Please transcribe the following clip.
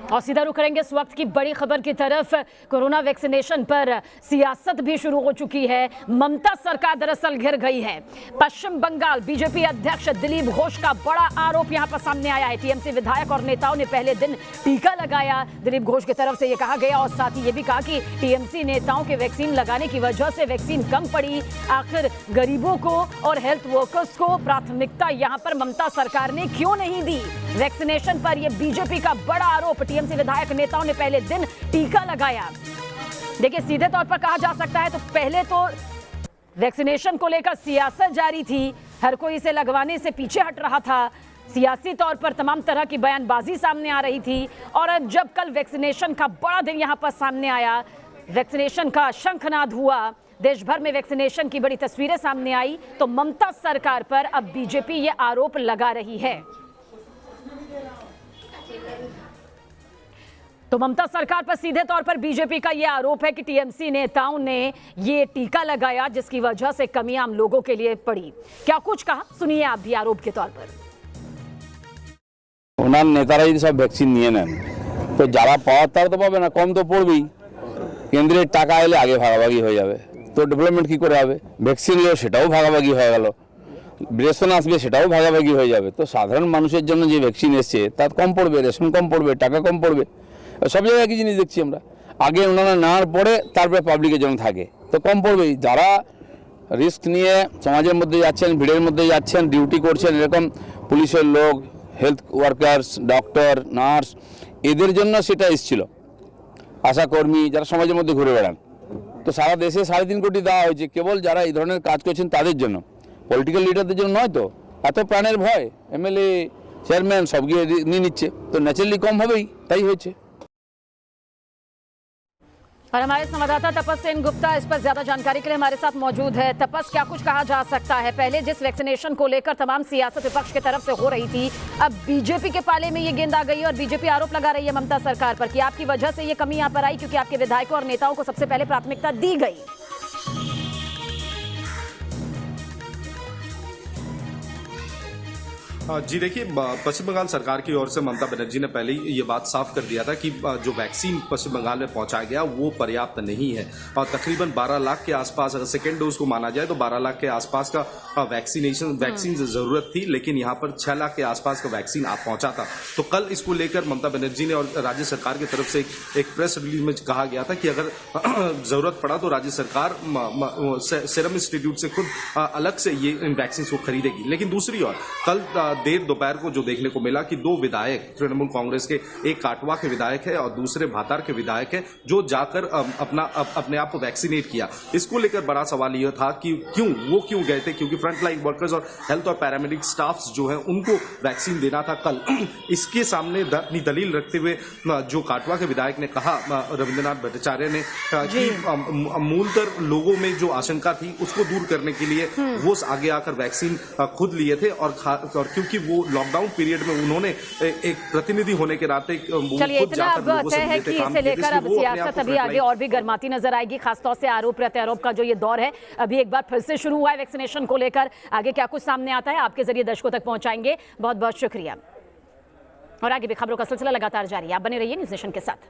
और सीधा रुख करेंगे इस वक्त की बड़ी खबर की तरफ। कोरोना वैक्सीनेशन पर सियासत भी शुरू हो चुकी है। ममता सरकार दरअसल घिर गई है। पश्चिम बंगाल बीजेपी अध्यक्ष दिलीप घोष का बड़ा आरोप यहां पर सामने आया है। टीएमसी विधायक और नेताओं ने पहले दिन टीका लगाया। दिलीप घोष की तरफ से यह कहा गया और साथ ही यह भी कहा कि टीएमसी नेताओं के वैक्सीन लगाने की वजह से वैक्सीन कम पड़ी। आखिर गरीबों को और हेल्थ वर्कर्स को प्राथमिकता यहां पर ममता सरकार ने क्यों नहीं दी? वैक्सीनेशन पर यह बीजेपी का बड़ा आरोप। टीएमसी विधायक नेताओं ने पहले दिन टीका लगाया। देखिए, सीधे तौर पर कहा जा सकता है तो पहले तो वैक्सीनेशन को लेकर सियासत जारी थी। हर कोई इसे लगवाने से पीछे हट रहा था। सियासी तौर पर तमाम तरह की बयानबाजी सामने आ रही थी। और अब जब कल वैक्सीनेशन का बड़ा दिन यहां पर सामने आया, वैक्सीनेशन का शंखनाद हुआ, देश भर में वैक्सीनेशन की बड़ी तस्वीरें सामने आई, तो ममता सरकार पर अब बीजेपी ये आरोप लगा रही है। तो ममता सरकार पर सीधे तौर पर बीजेपी का यह आरोप है कि टीएमसी नेताओं ने ये टीका लगाया, जिसकी वजह से कमी आम लोगों के लिए पड़ी। क्या कुछ कहा, सुनिए आप भी आरोप के तौर पर। ওনার নেতারা যদি সব ভ্যাকসিন নিয়ে নেন তো যারা পাওয়ার তারা তো পাবে না, কম তো পড়বেই। কেন্দ্রের টাকা এলে আগে ভাগাভাগি হয়ে যাবে, তো ডেভেলপমেন্ট কি করে হবে? ভ্যাকসিন এলেও সেটাও ভাগাভাগি হয়ে গেল, রেশন আসবে সেটাও ভাগাভাগি হয়ে যাবে। তো সাধারণ মানুষের জন্য যে ভ্যাকসিন এসছে তার কম পড়বে, রেশন কম পড়বে, টাকা কম পড়বে। সব জায়গায় একই জিনিস দেখছি আমরা। আগে ওনারা নেওয়ার পরে তারপরে পাবলিকের জন্য থাকে, তো কম পড়বেই। যারা রিস্ক নিয়ে সমাজের মধ্যে যাচ্ছেন, ভিড়ের মধ্যে যাচ্ছেন, ডিউটি করছেন, এরকম পুলিশের লোক, হেলথ ওয়ার্কার্স, ডক্টর, নার্স, এদের জন্য সেটা এসেছিল। আশাকর্মী যারা সমাজের মধ্যে ঘুরে বেড়ান, তো সারা দেশে 3.5 কোটি দেওয়া হয়েছে কেবল যারা এই ধরনের কাজ করছেন তাদের জন্য, পলিটিক্যাল লিডারদের জন্য নয়। তো এত প্রাণের ভয়, এমএলএ চেয়ারম্যান সব গিয়ে নিয়ে নিচ্ছে, তো ন্যাচারালি কম হবেই, তাই হয়েছে। और हमारे संवाददाता तपस सेन गुप्ता इस पर ज्यादा जानकारी के लिए हमारे साथ मौजूद है। तपस, क्या कुछ कहा जा सकता है? पहले जिस वैक्सीनेशन को लेकर तमाम सियासत विपक्ष की तरफ से हो रही थी, अब बीजेपी के पाले में ये गेंद आ गई और बीजेपी आरोप लगा रही है ममता सरकार पर कि आपकी वजह से ये कमी यहाँ पर आई, क्योंकि आपके विधायकों और नेताओं को सबसे पहले प्राथमिकता दी गई। जी देखिए, पश्चिम बंगाल सरकार की ओर से ममता बनर्जी ने पहले ही ये बात साफ कर दिया था कि जो वैक्सीन पश्चिम बंगाल में पहुंचाया गया वो पर्याप्त नहीं है। और तकरीबन 12 लाख के आसपास, अगर सेकेंड डोज को माना जाए तो 12 लाख के आसपास का वैक्सीन जरूरत थी, लेकिन यहाँ पर 6 लाख के आसपास का वैक्सीन पहुंचा था। तो कल इसको लेकर ममता बनर्जी ने और राज्य सरकार की तरफ से एक प्रेस रिलीज में कहा गया था कि अगर जरूरत पड़ा तो राज्य सरकार सीरम इंस्टीट्यूट से खुद अलग से ये इन वैक्सीन को खरीदेगी। लेकिन दूसरी ओर कल देर दोपहर को जो देखने को मिला कि 2 विधायक तृणमूल कांग्रेस के, एक काटवा के विधायक है और दूसरे भातार के विधायक है, जो जाकर अपने आप को वैक्सीनेट किया। इसको लेकर बड़ा सवाल यह था कि क्यों गए थे, क्योंकि फ्रंटलाइन वर्कर्स और हेल्थ और पैरामेडिक स्टाफ जो है उनको वैक्सीन देना था कल। इसके सामने अपनी दलील रखते हुए जो काटवा के विधायक ने कहा, रविंद्रनाथ भट्टाचार्य ने, कि मूलतः लोगों में जो आशंका थी उसको दूर करने के लिए वो आगे आकर वैक्सीन खुद लिए थे। और क्योंकि वो लॉकडाउन पीरियड में उन्होंने एक प्रतिनिधि होने के नाते चलिए, इतना अब तय है कि इसे लेकर अब सियासत अभी आगे और भी गर्माती नजर आएगी। खासतौर से आरोप प्रत्यारोप का जो ये दौर है अभी एक बार फिर से शुरू हुआ है वैक्सीनेशन को लेकर। आगे क्या कुछ सामने आता है आपके जरिए दर्शकों तक पहुंचाएंगे। बहुत बहुत शुक्रिया। और आगे भी खबरों का सिलसिला लगातार जारी है, आप बने रहिए न्यूज़ नेशन के साथ।